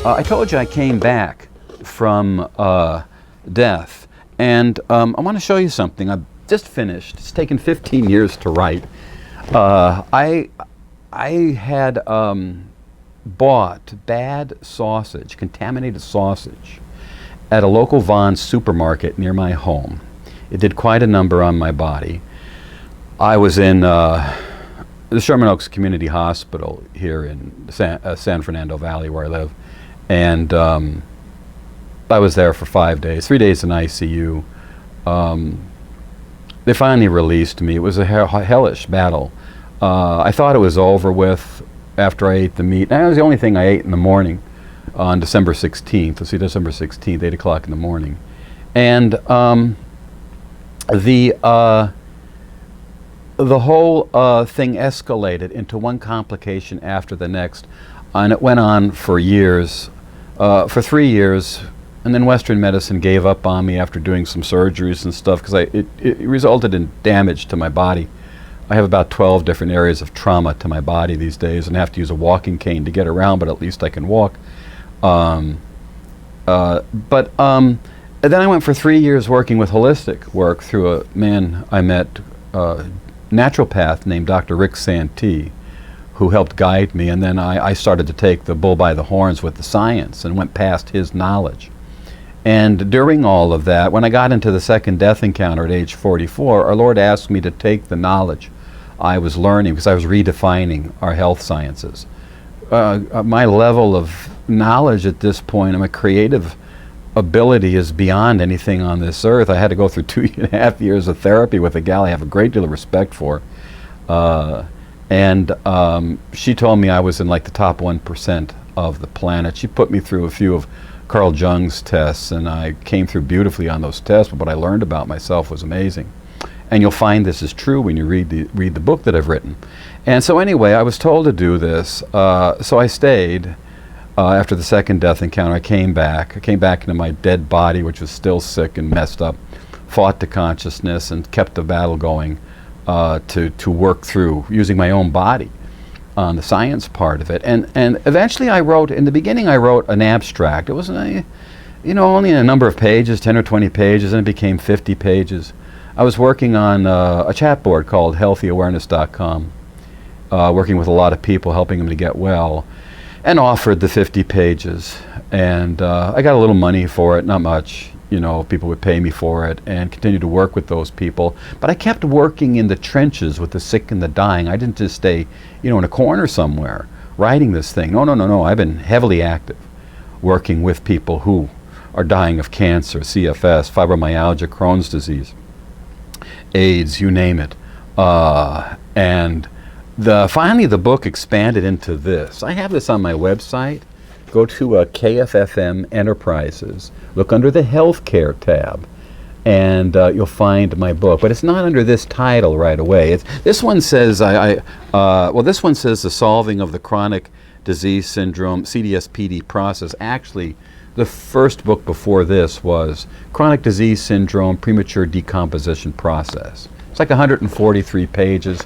I told you I came back from death, and I want to show you something. I've just finished. It's taken 15 years to write. I had bought bad sausage, contaminated sausage, at a local Vons supermarket near my home. It did quite a number on my body. I was in the Sherman Oaks Community Hospital here in San Fernando Valley, where I live, and I was there for 5 days, 3 days in ICU. They finally released me. It was a hellish battle. I thought it was over with after I ate the meat. That was the only thing I ate in the morning on December 16th. Let's see, December 16th, 8 o'clock in the morning. And the whole thing escalated into one complication after the next, and it went on for years, for 3 years, and then Western medicine gave up on me after doing some surgeries and stuff, because it resulted in damage to my body. I have about 12 different areas of trauma to my body these days, and I have to use a walking cane to get around, but at least I can walk. And then I went for 3 years working with holistic work through a man I met, naturopath named Dr. Rick Santee, who helped guide me, and then I started to take the bull by the horns with the science and went past his knowledge. And during all of that, when I got into the second death encounter at age 44, our Lord asked me to take the knowledge I was learning, because I was redefining our health sciences. My level of knowledge at this point, my creative ability is beyond anything on this earth. I had to go through 2.5 years of therapy with a gal I have a great deal of respect for. And she told me I was in like the top 1% of the planet. She put me through a few of Carl Jung's tests, and I came through beautifully on those tests, but what I learned about myself was amazing. And you'll find this is true when you read the book that I've written. And so anyway, I was told to do this, so I stayed. After the second death encounter, I came back into my dead body, which was still sick and messed up, fought to consciousness, and kept the battle going to work through using my own body on the science part of it. And eventually I wrote, in the beginning I wrote an abstract. It was only a number of pages, 10 or 20 pages, and it became 50 pages. I was working on a chat board called healthyawareness.com, working with a lot of people, helping them to get well, and offered the 50 pages. And I got a little money for it, not much. People would pay me for it, and continue to work with those people. But I kept working in the trenches with the sick and the dying. I didn't just stay, in a corner somewhere writing this thing. No. I've been heavily active, working with people who are dying of cancer, CFS, fibromyalgia, Crohn's disease, AIDS, you name it. And finally the book expanded into this. I have this on my website. Go to KFFM Enterprises, look under the Healthcare tab, and you'll find my book. But it's not under this title right away. This one says this one says The Solving of the Chronic Disease Syndrome CDS-PD Process. Actually, the first book before this was Chronic Disease Syndrome Premature Decomposition Process. It's like 143 pages.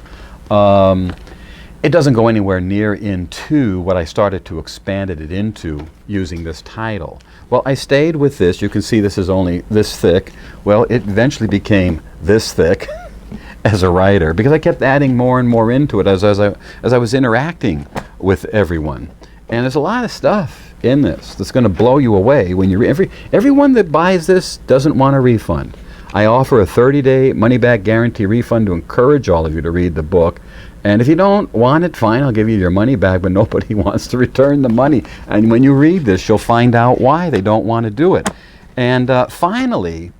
It doesn't go anywhere near into what I started to expand it into using this title. Well, I stayed with this. You can see this is only this thick. Well, it eventually became this thick as a writer, because I kept adding more and more into it as I was interacting with everyone. And there's a lot of stuff in this that's going to blow you away when you everyone that buys this doesn't want a refund. I offer a 30-day money-back guarantee refund to encourage all of you to read the book. And if you don't want it, fine, I'll give you your money back, but nobody wants to return the money. And when you read this, you'll find out why they don't want to do it. And finally,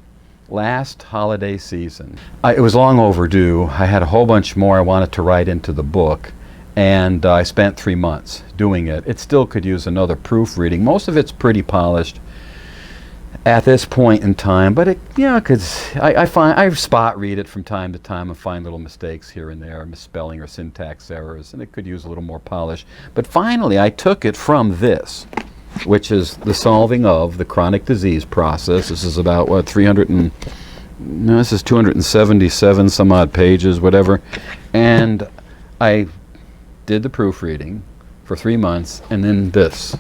last holiday season, it was long overdue. I had a whole bunch more I wanted to write into the book, and I spent 3 months doing it. It still could use another proofreading. Most of it's pretty polished at this point in time, but I spot read it from time to time and find little mistakes here and there, misspelling or syntax errors, and it could use a little more polish. But finally, I took it from this, which is The Solving of the Chronic Disease Process. This is about, this is 277 some odd pages, whatever. And I did the proofreading for 3 months, and then this.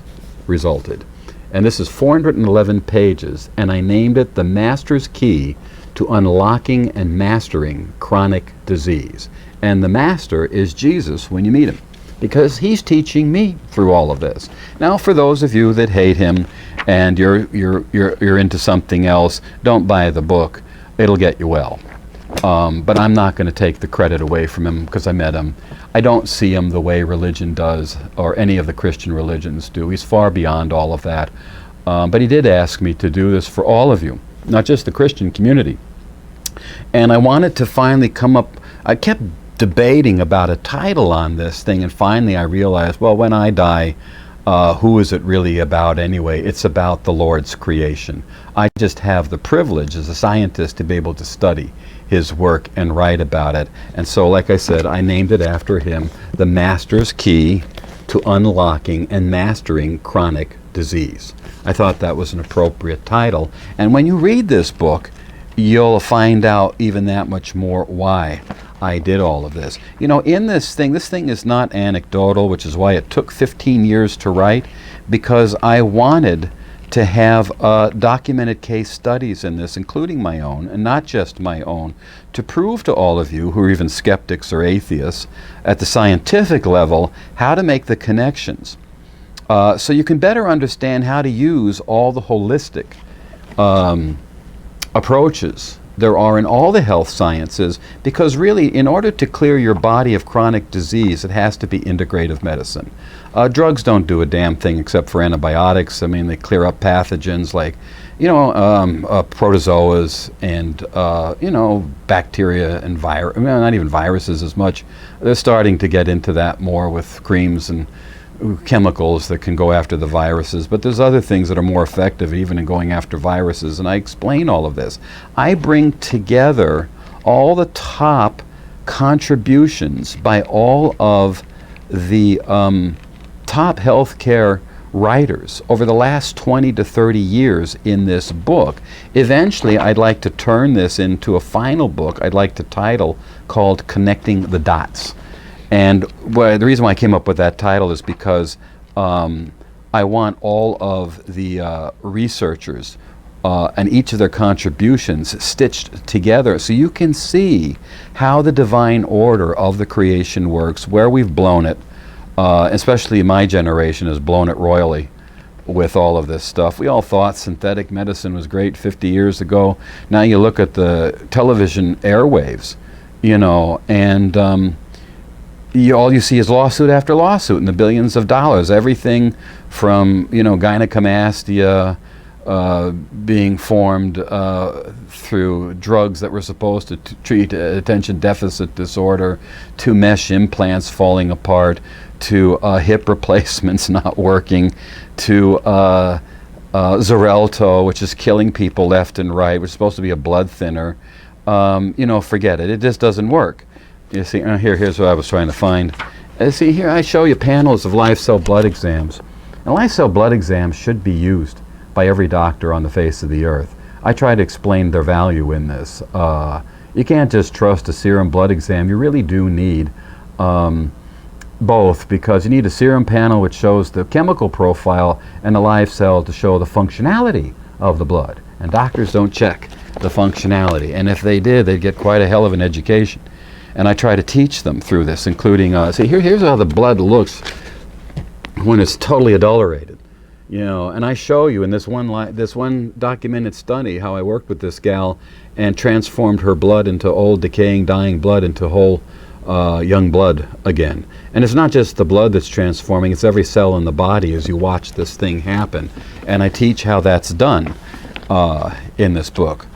resulted. And this is 411 pages, and I named it The Master's Key to Unlocking and Mastering Chronic Disease. And the Master is Jesus when you meet him, because he's teaching me through all of this. Now, for those of you that hate him and you're into something else, don't buy the book. It'll get you well. But I'm not going to take the credit away from him because I met him. I don't see him the way religion does, or any of the Christian religions do. He's far beyond all of that. But he did ask me to do this for all of you, not just the Christian community. And I wanted to finally come up, I kept debating about a title on this thing, and finally I realized, well, when I die, who is it really about anyway? It's about the Lord's creation. I just have the privilege as a scientist to be able to study his work and write about it. And so, like I said, I named it after him, The Master's Key to Unlocking and Mastering Chronic Disease. I thought that was an appropriate title. And when you read this book, you'll find out even that much more why I did all of this. You know, in this thing is not anecdotal, which is why it took 15 years to write, because I wanted to have documented case studies in this, including my own, and not just my own, to prove to all of you who are even skeptics or atheists at the scientific level how to make the connections. So you can better understand how to use all the holistic approaches there are in all the health sciences, because really, in order to clear your body of chronic disease, it has to be integrative medicine. Drugs don't do a damn thing except for antibiotics. I mean, they clear up pathogens like, protozoas and, bacteria and not even viruses as much. They're starting to get into that more with creams and chemicals that can go after the viruses, but there's other things that are more effective even in going after viruses, and I explain all of this. I bring together all the top contributions by all of the top healthcare writers over the last 20 to 30 years in this book. Eventually, I'd like to turn this into a final book I'd like to title called Connecting the Dots. And the reason why I came up with that title is because I want all of the researchers and each of their contributions stitched together so you can see how the divine order of the creation works, where we've blown it, especially my generation has blown it royally with all of this stuff. We all thought synthetic medicine was great 50 years ago. Now you look at the television airwaves, and all you see is lawsuit after lawsuit and the billions of dollars. Everything from gynecomastia being formed through drugs that were supposed to treat attention deficit disorder, to mesh implants falling apart, to hip replacements not working, to Xarelto, which is killing people left and right, which is supposed to be a blood thinner. Forget it. It just doesn't work. You see, here's what I was trying to find. See, here I show you panels of live cell blood exams. And live cell blood exams should be used by every doctor on the face of the earth. I try to explain their value in this. You can't just trust a serum blood exam. You really do need both, because you need a serum panel which shows the chemical profile and a live cell to show the functionality of the blood. And doctors don't check the functionality. And if they did, they'd get quite a hell of an education. And I try to teach them through this, including, here's how the blood looks when it's totally adulterated. And I show you in this one documented study how I worked with this gal and transformed her blood into old, decaying, dying blood into whole, young blood again. And it's not just the blood that's transforming, it's every cell in the body as you watch this thing happen. And I teach how that's done in this book.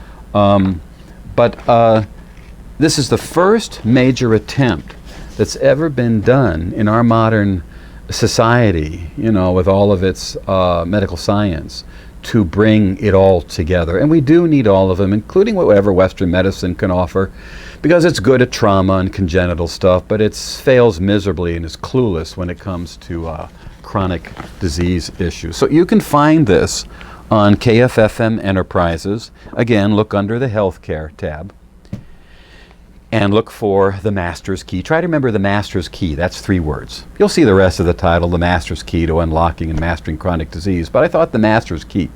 This is the first major attempt that's ever been done in our modern society, with all of its medical science, to bring it all together. And we do need all of them, including whatever Western medicine can offer, because it's good at trauma and congenital stuff, but it fails miserably and is clueless when it comes to chronic disease issues. So you can find this on KFFM Enterprises. Again, look under the Healthcare tab. and look for the master's key. Try to remember the master's key. That's 3 words. You'll see the rest of the title, The Master's Key to Unlocking and Mastering Chronic Disease. But I thought the master's key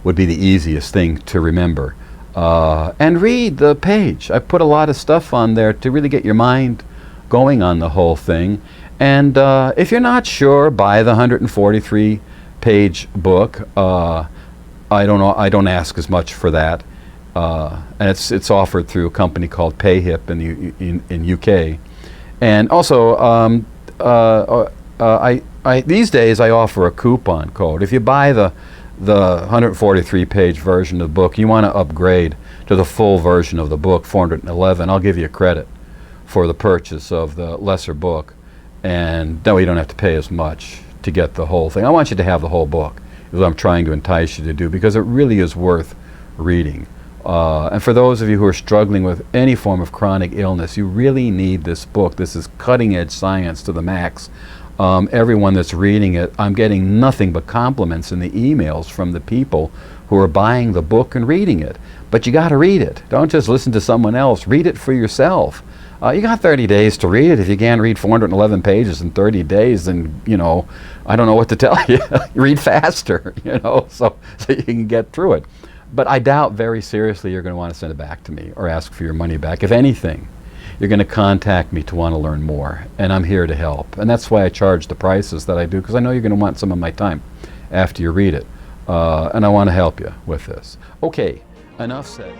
would be the easiest thing to remember. And read the page. I put a lot of stuff on there to really get your mind going on the whole thing. And if you're not sure, buy the 143-page book. I don't ask as much for that. And it's offered through a company called PayHip in UK. And also, these days I offer a coupon code. If you buy the 143-page version of the book, you want to upgrade to the full version of the book, 411, I'll give you a credit for the purchase of the lesser book. And that way you don't have to pay as much to get the whole thing. I want you to have the whole book, is what I'm trying to entice you to do, because it really is worth reading. And for those of you who are struggling with any form of chronic illness, you really need this book. This is cutting-edge science to the max. Everyone that's reading it, I'm getting nothing but compliments in the emails from the people who are buying the book and reading it. But you got to read it. Don't just listen to someone else. Read it for yourself. You got 30 days to read it. If you can't read 411 pages in 30 days, then, I don't know what to tell you. Read faster, so you can get through it. But I doubt very seriously you're going to want to send it back to me or ask for your money back. If anything, you're going to contact me to want to learn more, and I'm here to help. And that's why I charge the prices that I do, because I know you're going to want some of my time after you read it. And I want to help you with this. Okay, enough said.